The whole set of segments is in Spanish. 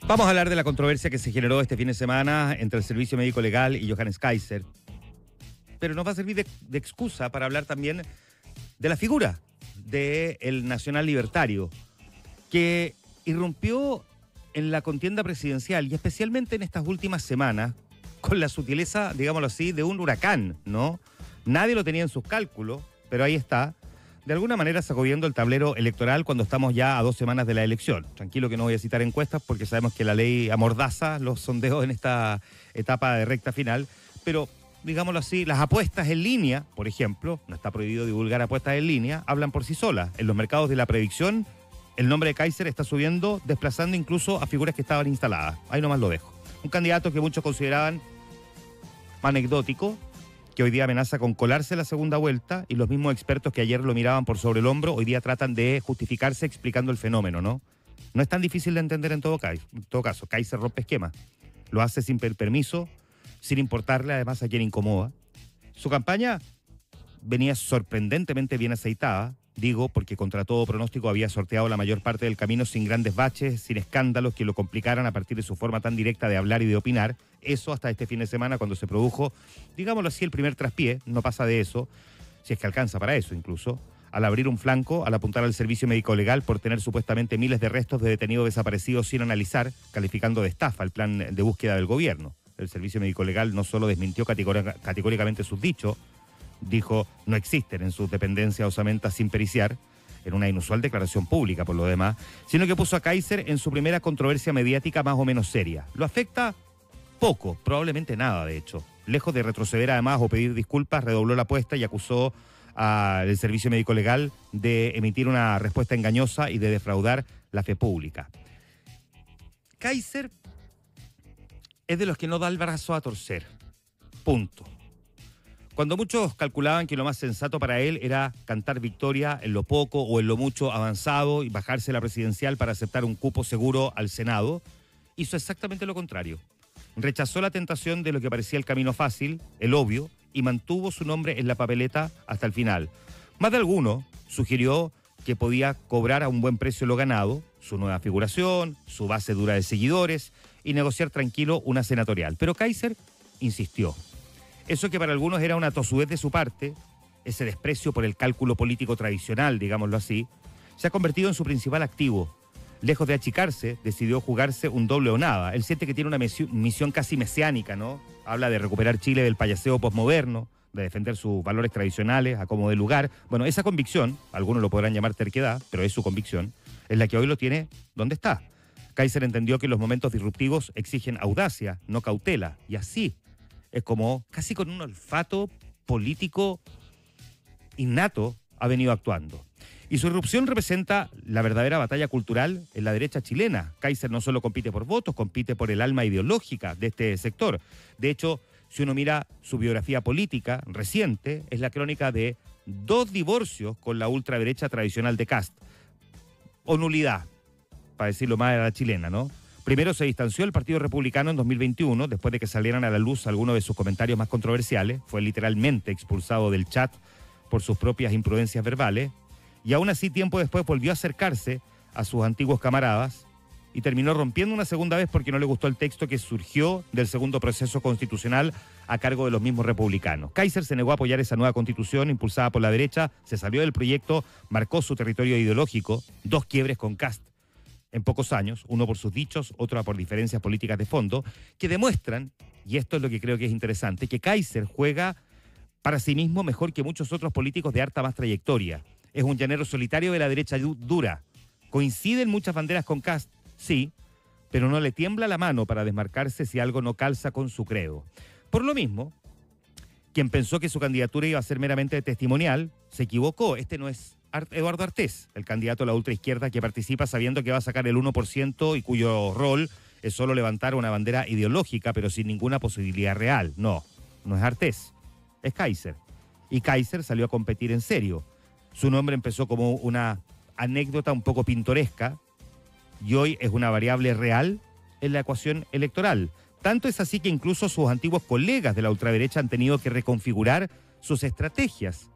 Vamos a hablar de la controversia que se generó este fin de semana entre el Servicio Médico Legal y Johannes Kaiser. Pero nos va a servir de excusa para hablar también de la figura del Nacional Libertario, que irrumpió en la contienda presidencial y especialmente en estas últimas semanas con la sutileza, digámoslo así, de un huracán, ¿no? Nadie lo tenía en sus cálculos, pero ahí está. De alguna manera sacudiendo el tablero electoral cuando estamos ya a 2 semanas de la elección. Tranquilo que no voy a citar encuestas porque sabemos que la ley amordaza los sondeos en esta etapa de recta final, pero digámoslo así, las apuestas en línea, por ejemplo, no está prohibido divulgar apuestas en línea, hablan por sí solas. En los mercados de la predicción, el nombre de Kaiser está subiendo, desplazando incluso a figuras que estaban instaladas. Ahí nomás lo dejo. Un candidato que muchos consideraban anecdótico, que hoy día amenaza con colarse la segunda vuelta, y los mismos expertos que ayer lo miraban por sobre el hombro, hoy día tratan de justificarse explicando el fenómeno, ¿no? No es tan difícil de entender en todo caso. Kaiser rompe esquema. Lo hace sin permiso, sin importarle además a quien incomoda. Su campaña venía sorprendentemente bien aceitada, digo, porque contra todo pronóstico había sorteado la mayor parte del camino sin grandes baches, sin escándalos que lo complicaran a partir de su forma tan directa de hablar y de opinar. Eso hasta este fin de semana cuando se produjo, digámoslo así, el primer traspié, no pasa de eso, si es que alcanza para eso incluso, al abrir un flanco, al apuntar al Servicio Médico Legal por tener supuestamente miles de restos de detenidos desaparecidos sin analizar, calificando de estafa el plan de búsqueda del gobierno. El Servicio Médico Legal no solo desmintió categóricamente sus dichos, dijo no existen en sus dependencias osamentas sin periciar, en una inusual declaración pública por lo demás, sino que puso a Kaiser en su primera controversia mediática más o menos seria. ¿Lo afecta? Poco, probablemente nada de hecho. Lejos de retroceder además o pedir disculpas, redobló la apuesta y acusó al Servicio Médico Legal de emitir una respuesta engañosa y de defraudar la fe pública. Kaiser es de los que no da el brazo a torcer. Punto. Cuando muchos calculaban que lo más sensato para él era cantar victoria en lo poco o en lo mucho avanzado y bajarse la presidencial para aceptar un cupo seguro al Senado, hizo exactamente lo contrario. Rechazó la tentación de lo que parecía el camino fácil, el obvio, y mantuvo su nombre en la papeleta hasta el final. Más de alguno sugirió que podía cobrar a un buen precio lo ganado, su nueva figuración, su base dura de seguidores, y negociar tranquilo una senatorial. Pero Kaiser insistió. Eso que para algunos era una tosudez de su parte, ese desprecio por el cálculo político tradicional, digámoslo así, se ha convertido en su principal activo. Lejos de achicarse, decidió jugarse un doble o nada. Él siente que tiene una misión casi mesiánica, ¿no? Habla de recuperar Chile del payaseo posmoderno, de defender sus valores tradicionales a como de lugar. Bueno, esa convicción, algunos lo podrán llamar terquedad, pero es su convicción, es la que hoy lo tiene donde está. Kaiser entendió que los momentos disruptivos exigen audacia, no cautela, y así es como, casi con un olfato político innato, ha venido actuando. Y su irrupción representa la verdadera batalla cultural en la derecha chilena. Kaiser no solo compite por votos, compite por el alma ideológica de este sector. De hecho, si uno mira su biografía política reciente, es la crónica de 2 divorcios con la ultraderecha tradicional de Kast. O nulidad, para decirlo más a la chilena, ¿no? Primero se distanció del Partido Republicano en 2021, después de que salieran a la luz algunos de sus comentarios más controversiales. Fue literalmente expulsado del chat por sus propias imprudencias verbales. Y aún así, tiempo después, volvió a acercarse a sus antiguos camaradas y terminó rompiendo una segunda vez porque no le gustó el texto que surgió del segundo proceso constitucional a cargo de los mismos republicanos. Kaiser se negó a apoyar esa nueva constitución impulsada por la derecha, se salió del proyecto, marcó su territorio ideológico, 2 quiebres con Kast en pocos años, uno por sus dichos, otro por diferencias políticas de fondo, que demuestran, y esto es lo que creo que es interesante, que Kaiser juega para sí mismo mejor que muchos otros políticos de harta más trayectoria. Es un llanero solitario de la derecha dura. Coinciden muchas banderas con Kast, sí, pero no le tiembla la mano para desmarcarse si algo no calza con su credo. Por lo mismo, quien pensó que su candidatura iba a ser meramente testimonial, se equivocó. Este no es Eduardo Artés, el candidato a la ultraizquierda que participa sabiendo que va a sacar el 1% y cuyo rol es solo levantar una bandera ideológica, pero sin ninguna posibilidad real. No es Artés, es Kaiser. Y Kaiser salió a competir en serio. Su nombre empezó como una anécdota un poco pintoresca y hoy es una variable real en la ecuación electoral. Tanto es así que incluso sus antiguos colegas de la ultraderecha han tenido que reconfigurar sus estrategias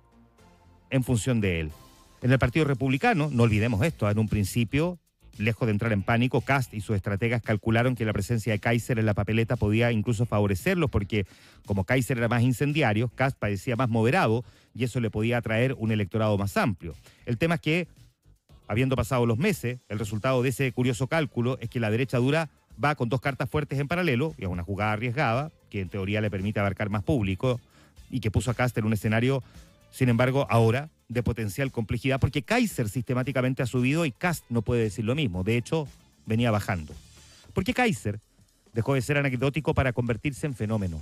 en función de él. En el Partido Republicano, no olvidemos esto, en un principio lejos de entrar en pánico, Kast y sus estrategas calcularon que la presencia de Kaiser en la papeleta podía incluso favorecerlos, porque como Kaiser era más incendiario, Kast parecía más moderado y eso le podía atraer un electorado más amplio. El tema es que, habiendo pasado los meses, el resultado de ese curioso cálculo es que la derecha dura va con dos cartas fuertes en paralelo, y es una jugada arriesgada, que en teoría le permite abarcar más público, y que puso a Kast en un escenario, sin embargo, ahora de potencial complejidad, porque Kaiser sistemáticamente ha subido y Kast no puede decir lo mismo. De hecho, venía bajando. Porque Kaiser dejó de ser anecdótico para convertirse en fenómeno.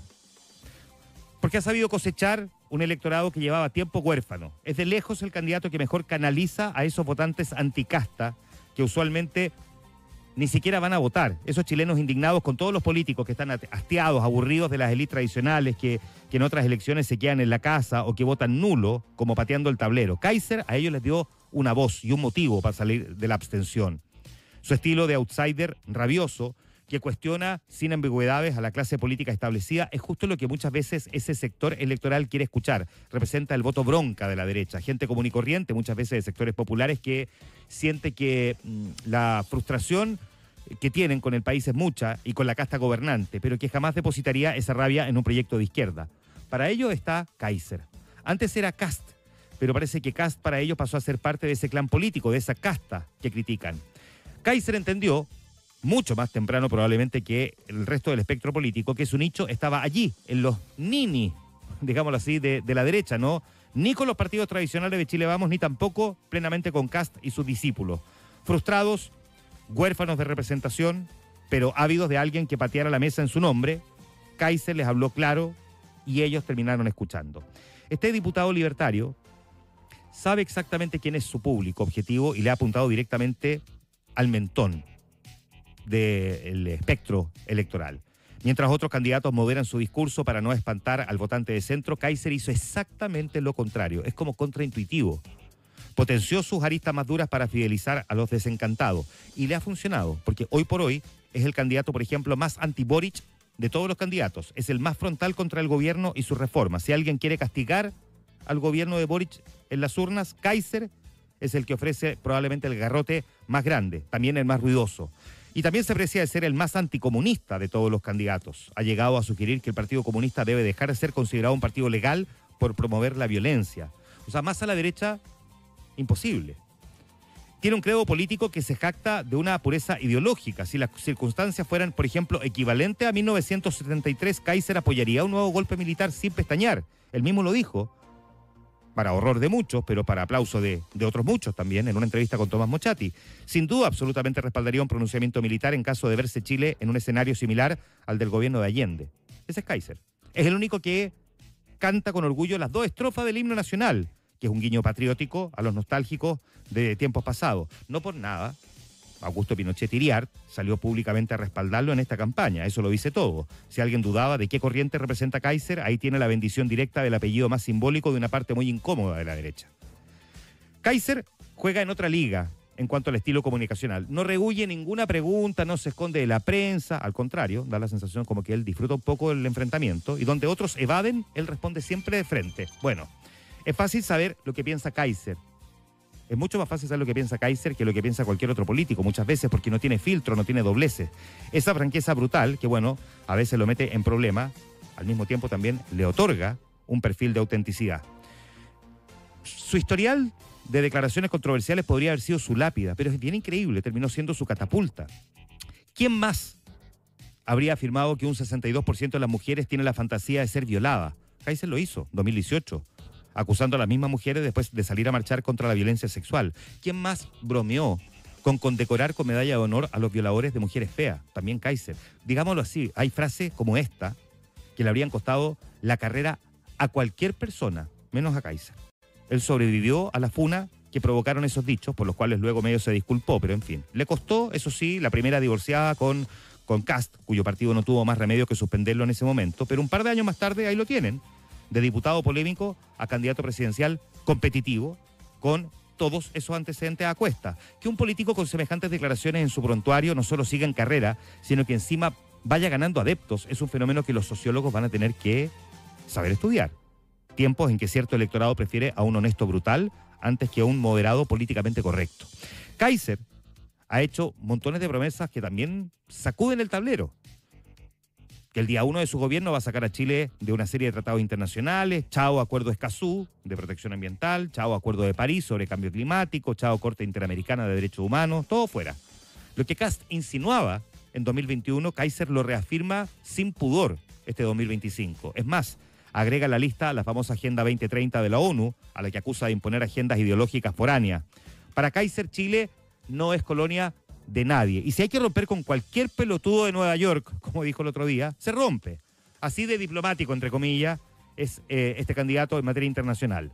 Porque ha sabido cosechar un electorado que llevaba tiempo huérfano. Es de lejos el candidato que mejor canaliza a esos votantes anticasta que usualmente ni siquiera van a votar. Esos chilenos indignados con todos los políticos que están hastiados, aburridos de las élites tradicionales, que en otras elecciones se quedan en la casa o que votan nulo, como pateando el tablero. Kaiser a ellos les dio una voz y un motivo para salir de la abstención. Su estilo de outsider rabioso, que cuestiona sin ambigüedades a la clase política establecida, es justo lo que muchas veces ese sector electoral quiere escuchar. Representa el voto bronca de la derecha, gente común y corriente, muchas veces de sectores populares, que siente que la frustración que tienen con el país es mucha y con la casta gobernante, pero que jamás depositaría esa rabia en un proyecto de izquierda. Para ello está Kaiser. Antes era Kast, pero parece que Kast para ellos pasó a ser parte de ese clan político, de esa casta que critican. Kaiser entendió, mucho más temprano probablemente que el resto del espectro político, que su nicho estaba allí, en los nini, digámoslo así, de la derecha, ¿no? Ni con los partidos tradicionales de Chile Vamos, ni tampoco plenamente con Kast y sus discípulos. Frustrados, huérfanos de representación, pero ávidos de alguien que pateara la mesa en su nombre, Kaiser les habló claro y ellos terminaron escuchando. Este diputado libertario sabe exactamente quién es su público objetivo y le ha apuntado directamente al mentón del espectro electoral. Mientras otros candidatos moderan su discurso para no espantar al votante de centro, Kaiser hizo exactamente lo contrario. Es como contraintuitivo. Potenció sus aristas más duras para fidelizar a los desencantados. Y le ha funcionado, porque hoy por hoy es el candidato, por ejemplo, más anti-Boric de todos los candidatos. Es el más frontal contra el gobierno y sus reformas. Si alguien quiere castigar al gobierno de Boric en las urnas, Kaiser es el que ofrece probablemente el garrote más grande, también el más ruidoso. Y también se aprecia de ser el más anticomunista de todos los candidatos. Ha llegado a sugerir que el Partido Comunista debe dejar de ser considerado un partido legal por promover la violencia. O sea, más a la derecha, imposible. Tiene un credo político que se jacta de una pureza ideológica. Si las circunstancias fueran, por ejemplo, equivalentes a 1973, Kaiser apoyaría un nuevo golpe militar sin pestañear. Él mismo lo dijo, para horror de muchos, pero para aplauso de otros muchos también, en una entrevista con Tomás Mochati. Sin duda, absolutamente respaldaría un pronunciamiento militar en caso de verse Chile en un escenario similar al del gobierno de Allende. Ese es Kaiser. Es el único que canta con orgullo las dos estrofas del himno nacional, que es un guiño patriótico a los nostálgicos de tiempos pasados. No por nada, Augusto Pinochet Iriart salió públicamente a respaldarlo en esta campaña. Eso lo dice todo. Si alguien dudaba de qué corriente representa Kaiser, ahí tiene la bendición directa del apellido más simbólico de una parte muy incómoda de la derecha. Kaiser juega en otra liga en cuanto al estilo comunicacional. No rehuye ninguna pregunta, no se esconde de la prensa. Al contrario, da la sensación como que él disfruta un poco del enfrentamiento y donde otros evaden, él responde siempre de frente. Bueno, es fácil saber lo que piensa Kaiser. Es mucho más fácil saber lo que piensa Kaiser que lo que piensa cualquier otro político, muchas veces porque no tiene filtro, no tiene dobleces. Esa franqueza brutal, que bueno, a veces lo mete en problema, al mismo tiempo también le otorga un perfil de autenticidad. Su historial de declaraciones controversiales podría haber sido su lápida, pero es bien increíble, terminó siendo su catapulta. ¿Quién más habría afirmado que un 62% de las mujeres tiene la fantasía de ser violada? Kaiser lo hizo, 2018. Acusando a las mismas mujeres después de salir a marchar contra la violencia sexual. ¿Quién más bromeó con condecorar con medalla de honor a los violadores de mujeres feas? También Kaiser. Digámoslo así, hay frases como esta que le habrían costado la carrera a cualquier persona, menos a Kaiser. Él sobrevivió a la funa que provocaron esos dichos, por los cuales luego medio se disculpó, pero en fin. Le costó, eso sí, la primera divorciada con Kast, cuyo partido no tuvo más remedio que suspenderlo en ese momento, pero un par de años más tarde ahí lo tienen. De diputado polémico a candidato presidencial competitivo, con todos esos antecedentes a cuesta. Que un político con semejantes declaraciones en su prontuario no solo siga en carrera, sino que encima vaya ganando adeptos, es un fenómeno que los sociólogos van a tener que saber estudiar. Tiempos en que cierto electorado prefiere a un honesto brutal antes que a un moderado políticamente correcto. Kaiser ha hecho montones de promesas que también sacuden el tablero. Que el día 1 de su gobierno va a sacar a Chile de una serie de tratados internacionales, chao Acuerdo Escazú de protección ambiental, chao Acuerdo de París sobre cambio climático, chao Corte Interamericana de Derechos Humanos, todo fuera. Lo que Kast insinuaba en 2021, Kaiser lo reafirma sin pudor este 2025. Es más, agrega a la lista la famosa Agenda 2030 de la ONU, a la que acusa de imponer agendas ideológicas foráneas. Para Kaiser, Chile no es colonia de nadie. Y si hay que romper con cualquier pelotudo de Nueva York, como dijo el otro día, se rompe. Así de diplomático, entre comillas, es este candidato en materia internacional.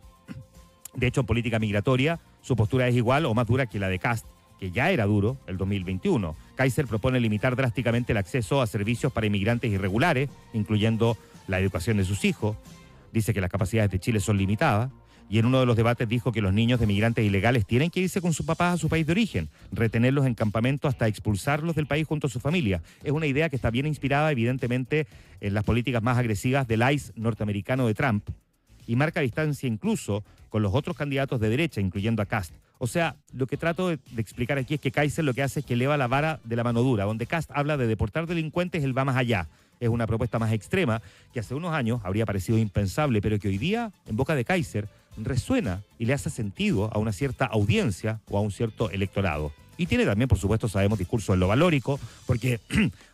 De hecho, en política migratoria, su postura es igual o más dura que la de Kast, que ya era duro el 2021. Kaiser propone limitar drásticamente el acceso a servicios para inmigrantes irregulares, incluyendo la educación de sus hijos. Dice que las capacidades de Chile son limitadas. Y en uno de los debates dijo que los niños de migrantes ilegales tienen que irse con sus papás a su país de origen, retenerlos en campamentos hasta expulsarlos del país junto a su familia. Es una idea que está bien inspirada, evidentemente, en las políticas más agresivas del ICE norteamericano de Trump, y marca distancia incluso con los otros candidatos de derecha, incluyendo a Kast. O sea, lo que trato de explicar aquí es que Kaiser lo que hace es que eleva la vara de la mano dura. Donde Kast habla de deportar delincuentes, él va más allá. Es una propuesta más extrema que hace unos años habría parecido impensable, pero que hoy día, en boca de Kaiser, resuena y le hace sentido a una cierta audiencia o a un cierto electorado. Y tiene también, por supuesto, sabemos, discurso en lo valórico, porque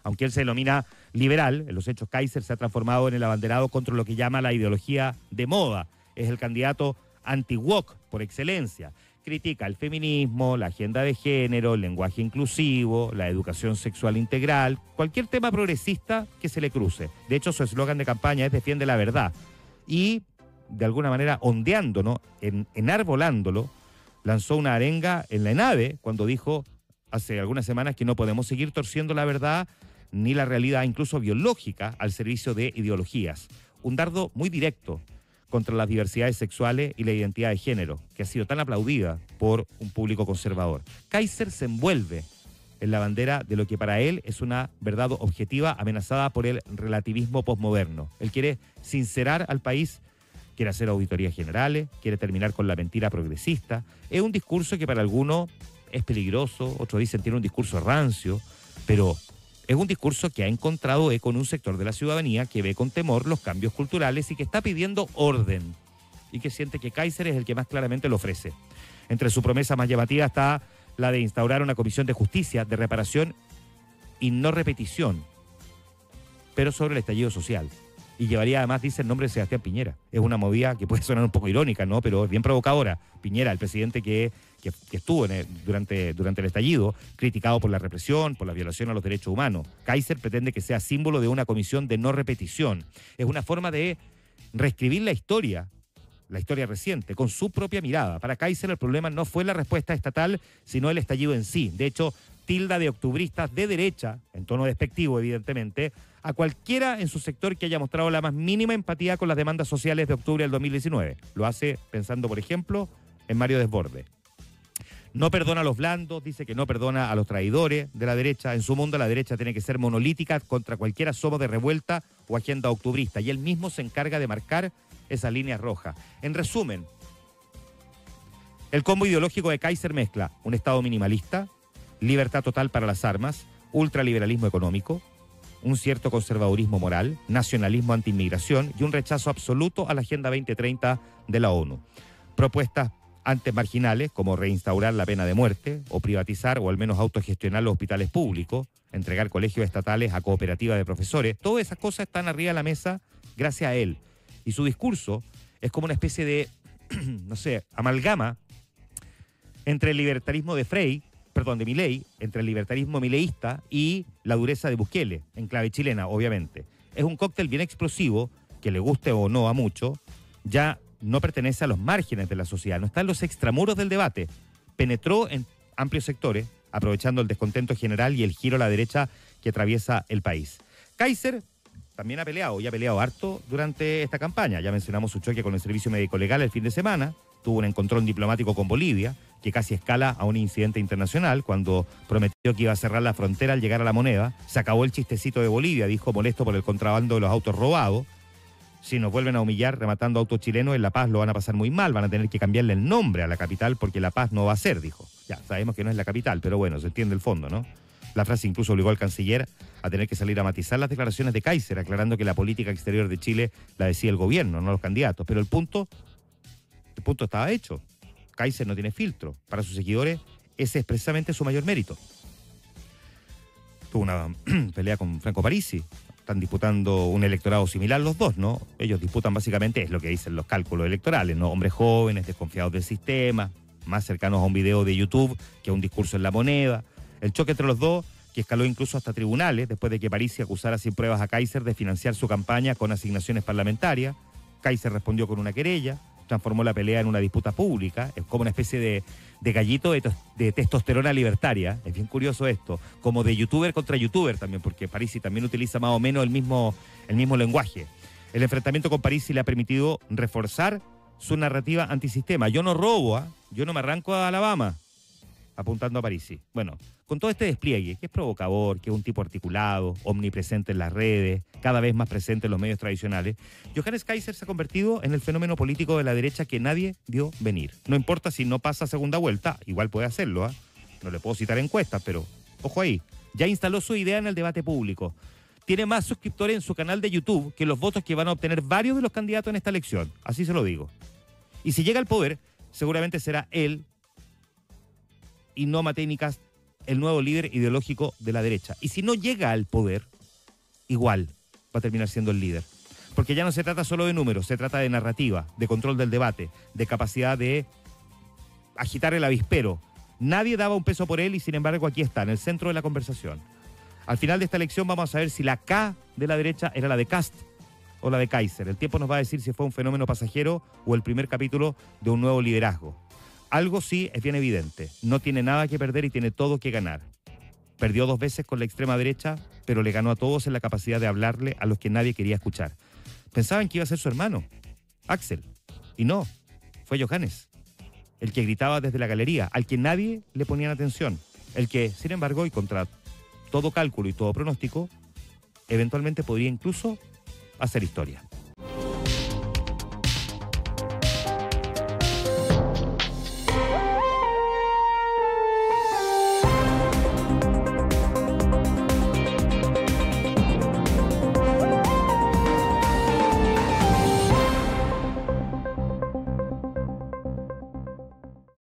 aunque él se denomina liberal, en los hechos Kaiser se ha transformado en el abanderado contra lo que llama la ideología de moda. Es el candidato anti-woke por excelencia. Critica el feminismo, la agenda de género, el lenguaje inclusivo, la educación sexual integral, cualquier tema progresista que se le cruce. De hecho, su eslogan de campaña es "Defiende la verdad". Y, de alguna manera, ondeando, ¿no?, enarbolándolo, lanzó una arenga en la ENAVE cuando dijo hace algunas semanas que no podemos seguir torciendo la verdad ni la realidad, incluso biológica, al servicio de ideologías. Un dardo muy directo contra las diversidades sexuales y la identidad de género, que ha sido tan aplaudida por un público conservador. Kaiser se envuelve en la bandera de lo que para él es una verdad objetiva amenazada por el relativismo posmoderno. Él quiere sincerar al país, quiere hacer auditorías generales, quiere terminar con la mentira progresista. Es un discurso que para algunos es peligroso, otros dicen tiene un discurso rancio, pero es un discurso que ha encontrado eco en un sector de la ciudadanía que ve con temor los cambios culturales y que está pidiendo orden, y que siente que Kaiser es el que más claramente lo ofrece. Entre su promesa más llamativa está la de instaurar una comisión de justicia, de reparación y no repetición, pero sobre el estallido social. Y llevaría además, dice, el nombre de Sebastián Piñera. Es una movida que puede sonar un poco irónica, ¿no?, pero es bien provocadora. Piñera, el presidente que estuvo durante el estallido, criticado por la represión, por la violación a los derechos humanos. Kaiser pretende que sea símbolo de una comisión de no repetición. Es una forma de reescribir la historia reciente, con su propia mirada. Para Kaiser el problema no fue la respuesta estatal, sino el estallido en sí. De hecho, tilda de octubristas de derecha, en tono despectivo evidentemente, a cualquiera en su sector que haya mostrado la más mínima empatía con las demandas sociales de octubre del 2019. Lo hace pensando, por ejemplo, en Mario Desbordes. No perdona a los blandos, dice que no perdona a los traidores de la derecha. En su mundo la derecha tiene que ser monolítica contra cualquier asomo de revuelta o agenda octubrista, y él mismo se encarga de marcar esas líneas rojas. En resumen, el combo ideológico de Kaiser mezcla un Estado minimalista, libertad total para las armas, ultraliberalismo económico, un cierto conservadurismo moral, nacionalismo anti-inmigración y un rechazo absoluto a la Agenda 2030 de la ONU. Propuestas antes marginales, como reinstaurar la pena de muerte o privatizar o al menos autogestionar los hospitales públicos, entregar colegios estatales a cooperativas de profesores, todas esas cosas están arriba de la mesa gracias a él. Y su discurso es como una especie de, no sé, amalgama entre el libertarismo de Milei, entre el libertarismo mileísta y la dureza de Bukele, en clave chilena, obviamente. Es un cóctel bien explosivo, que le guste o no a mucho, ya no pertenece a los márgenes de la sociedad, no está en los extramuros del debate. Penetró en amplios sectores, aprovechando el descontento general y el giro a la derecha que atraviesa el país. Kaiser también ha peleado harto durante esta campaña. Ya mencionamos su choque con el Servicio Médico Legal el fin de semana, tuvo un encontrón diplomático con Bolivia, que casi escala a un incidente internacional, cuando prometió que iba a cerrar la frontera al llegar a La Moneda. Se acabó el chistecito de Bolivia, dijo, molesto por el contrabando de los autos robados. Si nos vuelven a humillar rematando autos chilenos, en La Paz lo van a pasar muy mal, van a tener que cambiarle el nombre a la capital porque La Paz no va a ser, dijo. Ya, sabemos que no es la capital, pero bueno, se entiende el fondo, ¿no? La frase incluso obligó al canciller a tener que salir a matizar las declaraciones de Kaiser, aclarando que la política exterior de Chile la decía el gobierno, no los candidatos. Pero el punto estaba hecho. Kaiser no tiene filtro. Para sus seguidores, ese es precisamente su mayor mérito. Tuvo una pelea con Franco Parisi. Están disputando un electorado similar los dos, ¿no? Ellos disputan básicamente, es lo que dicen los cálculos electorales, ¿no? Hombres jóvenes, desconfiados del sistema, más cercanos a un video de YouTube que a un discurso en La Moneda. El choque entre los dos, que escaló incluso hasta tribunales, después de que Parisi acusara sin pruebas a Kaiser de financiar su campaña con asignaciones parlamentarias. Kaiser respondió con una querella, transformó la pelea en una disputa pública, es como una especie de gallito de testosterona libertaria, es bien curioso esto, como de youtuber contra youtuber también, porque Parisi también utiliza más o menos el mismo lenguaje. El enfrentamiento con Parisi le ha permitido reforzar su narrativa antisistema. Yo no robo, yo no me arranco a Alabama, apuntando a Parisi. Bueno, con todo este despliegue, que es provocador, que es un tipo articulado, omnipresente en las redes, cada vez más presente en los medios tradicionales, Johannes Kaiser se ha convertido en el fenómeno político de la derecha que nadie vio venir. No importa si no pasa segunda vuelta, igual puede hacerlo, no le puedo citar encuestas, pero ojo ahí, ya instaló su idea en el debate público. Tiene más suscriptores en su canal de YouTube que los votos que van a obtener varios de los candidatos en esta elección, así se lo digo. Y si llega al poder, seguramente será él y no Matei ni Kast el nuevo líder ideológico de la derecha. Y si no llega al poder, igual va a terminar siendo el líder. Porque ya no se trata solo de números, se trata de narrativa, de control del debate, de capacidad de agitar el avispero. Nadie daba un peso por él y sin embargo aquí está, en el centro de la conversación. Al final de esta elección vamos a ver si la K de la derecha era la de Kast o la de Kaiser. El tiempo nos va a decir si fue un fenómeno pasajero o el primer capítulo de un nuevo liderazgo. Algo sí es bien evidente, no tiene nada que perder y tiene todo que ganar. Perdió 2 veces con la extrema derecha, pero le ganó a todos en la capacidad de hablarle a los que nadie quería escuchar. Pensaban que iba a ser su hermano, Axel, y no, fue Johannes, el que gritaba desde la galería, al que nadie le ponía atención, el que, sin embargo, y contra todo cálculo y todo pronóstico, eventualmente podría incluso hacer historia.